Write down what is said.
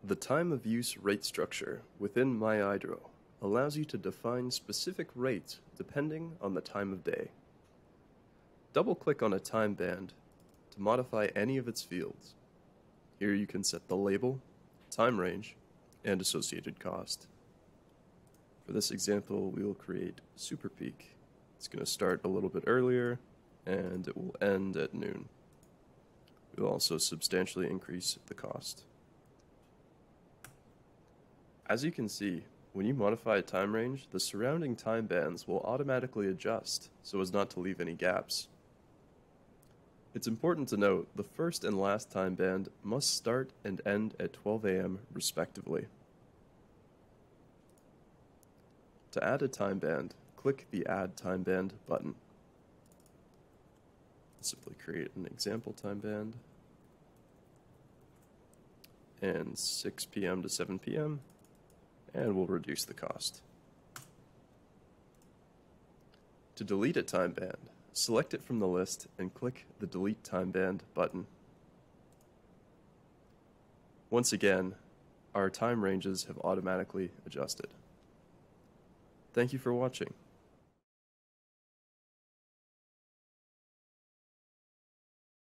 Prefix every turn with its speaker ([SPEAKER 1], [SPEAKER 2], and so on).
[SPEAKER 1] The time of use rate structure within MyEyedro allows you to define specific rates depending on the time of day. Double-click on a time band to modify any of its fields. Here you can set the label, time range, and associated cost. For this example, we will create Super Peak. It's going to start a little bit earlier, and it will end at noon. We will also substantially increase the cost. As you can see, when you modify a time range, the surrounding time bands will automatically adjust so as not to leave any gaps. It's important to note the first and last time band must start and end at 12 a.m. respectively. To add a time band, click the Add Time Band button. Simply create an example time band, and 6 p.m. to 7 p.m., and we'll reduce the cost. To delete a time band, select it from the list and click the Delete Time Band button. Once again, our time ranges have automatically adjusted. Thank you for watching.